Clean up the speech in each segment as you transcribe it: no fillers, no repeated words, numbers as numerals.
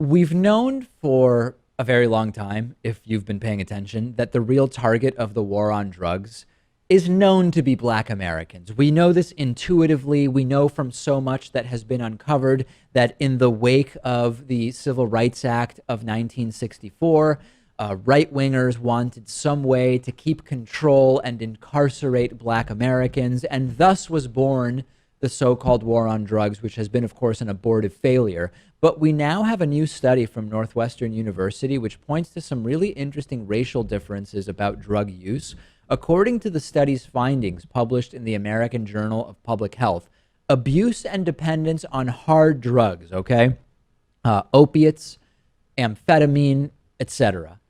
We've known for a very long time, if you've been paying attention, that the real target of the war on drugs is known to be Black Americans. We know this intuitively. We know from so much that has been uncovered that in the wake of the Civil Rights Act of 1964, right wingers wanted some way to keep control and incarcerate Black Americans, and thus was born the so-called war on drugs, which has been, of course, an abortive failure. But we now have a new study from Northwestern University which points to some really interesting racial differences about drug use. According to the study's findings published in the American Journal of Public Health, abuse and dependence on hard drugs, okay, opiates, amphetamine, etc.,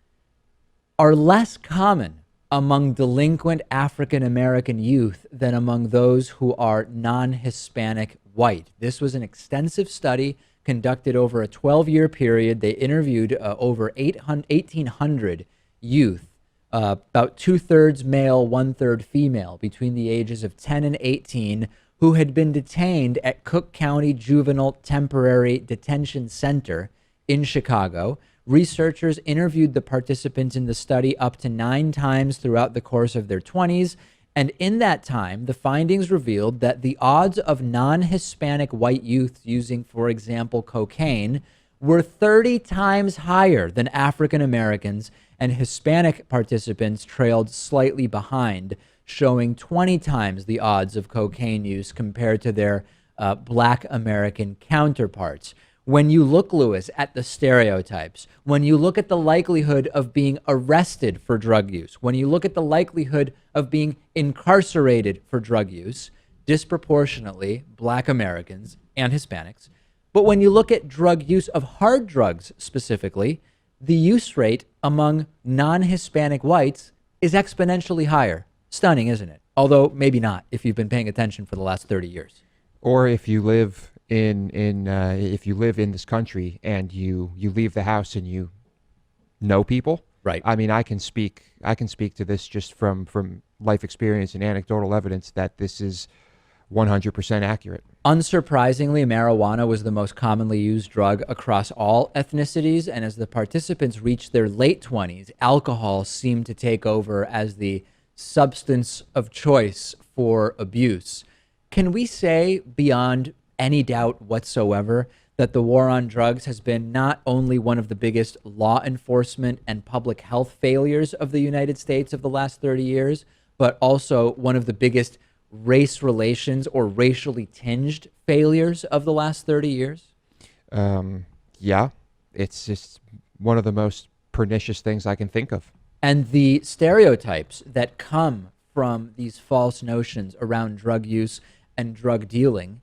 are less common among delinquent African American youth than among those who are non-Hispanic white. This was an extensive study conducted over a 12-year period. They interviewed over 1,800 youth, about two-thirds male, one-third female, between the ages of 10 and 18, who had been detained at Cook County Juvenile Temporary Detention Center in Chicago. Researchers interviewed the participants in the study up to 9 times throughout the course of their 20s. And in that time, the findings revealed that the odds of non-Hispanic white youth using, for example, cocaine were 30 times higher than African Americans, and Hispanic participants trailed slightly behind, showing 20 times the odds of cocaine use compared to their Black American counterparts. When you look, Lewis, at the stereotypes, when you look at the likelihood of being arrested for drug use, when you look at the likelihood of being incarcerated for drug use, disproportionately Black Americans and Hispanics. But when you look at drug use of hard drugs specifically, the use rate among non-Hispanic whites is exponentially higher. Stunning, isn't it? Although maybe not if you've been paying attention for the last 30 years. Or if you live if you live in this country and you leave the house and you know people. Right. I mean, I can speak to this just from life experience and anecdotal evidence that this is 100% accurate. Unsurprisingly, marijuana was the most commonly used drug across all ethnicities, and as the participants reached their late 20s, alcohol seemed to take over as the substance of choice for abuse. Can we say beyond any doubt whatsoever that the war on drugs has been not only one of the biggest law enforcement and public health failures of the United States of the last 30 years, but also one of the biggest race relations or racially tinged failures of the last 30 years? Yeah, it's just one of the most pernicious things I can think of. And the stereotypes that come from these false notions around drug use and drug dealing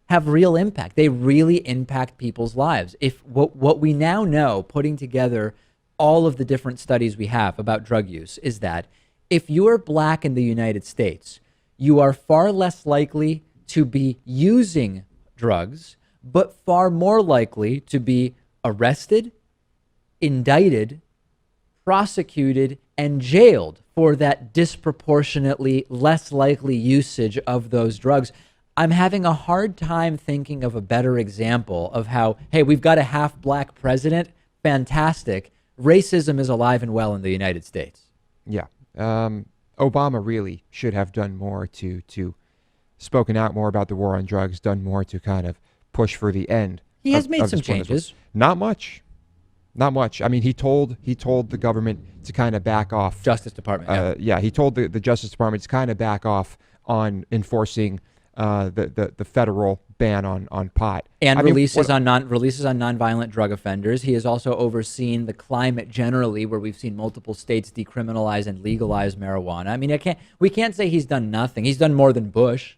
have real impact. They really impact people's lives. If what we now know, putting together all of the different studies we have about drug use, is that if you are Black in the United States, you are far less likely to be using drugs, but far more likely to be arrested, indicted, prosecuted, and jailed for that disproportionately less likely usage of those drugs. I'm having a hard time thinking of a better example of how, hey, we've got a half Black president. Fantastic. Racism is alive and well in the United States. Yeah. Obama really should have done more to spoken out more about the war on drugs, done more to kind of push for the end. He has made some changes. Not much. Not much. I mean, he told the government to kind of back off. Justice Department. Yeah, he told the Justice Department to kind of back off on enforcing the federal ban on pot and releases on nonviolent drug offenders. He has also overseen the climate generally, where we've seen multiple states decriminalize and legalize marijuana. I mean, we can't say he's done nothing. He's done more than Bush.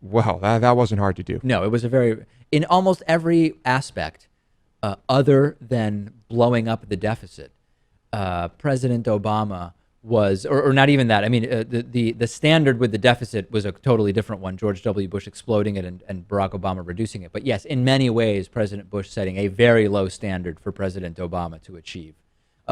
Well, that wasn't hard to do. No, it was in almost every aspect, other than blowing up the deficit. President Obama was, or not even that. I mean, the standard with the deficit was a totally different one. George W. Bush exploding it and Barack Obama reducing it. But yes, in many ways, President Bush setting a very low standard for President Obama to achieve.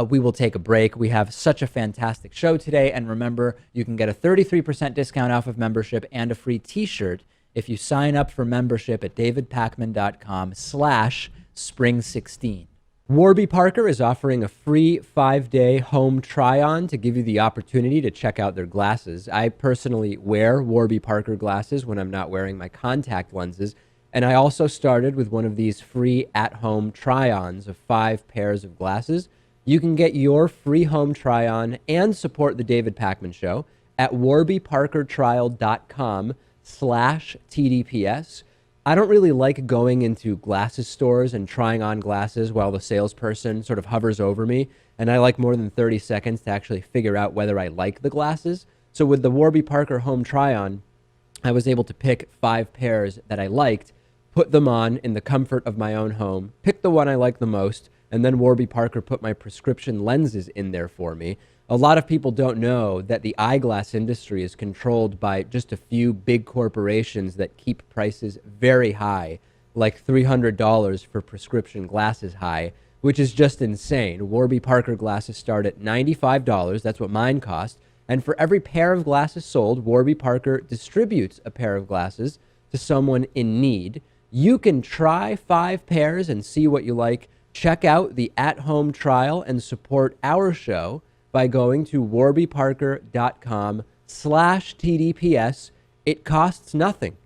We will take a break. We have such a fantastic show today. And remember, you can get a 33% discount off of membership and a free t-shirt if you sign up for membership at davidpakman.com/spring16. Warby Parker is offering a free 5-day home try-on to give you the opportunity to check out their glasses. I personally wear Warby Parker glasses when I'm not wearing my contact lenses, and I also started with one of these free at-home try-ons of 5 pairs of glasses. You can get your free home try-on and support the David Pakman Show at warbyparkertrial.com/TDPS. I don't really like going into glasses stores and trying on glasses while the salesperson sort of hovers over me, and I like more than 30 seconds to actually figure out whether I like the glasses. So with the Warby Parker home try-on, I was able to pick 5 pairs that I liked, put them on in the comfort of my own home, pick the one I like the most, and then Warby Parker put my prescription lenses in there for me. A lot of people don't know that the eyeglass industry is controlled by just a few big corporations that keep prices very high, like $300 for prescription glasses high, which is just insane. Warby Parker glasses start at $95. That's what mine cost. And for every pair of glasses sold, Warby Parker distributes a pair of glasses to someone in need. You can try 5 pairs and see what you like. Check out the at-home trial and support our show by going to warbyparker.com/TDPS. It costs nothing.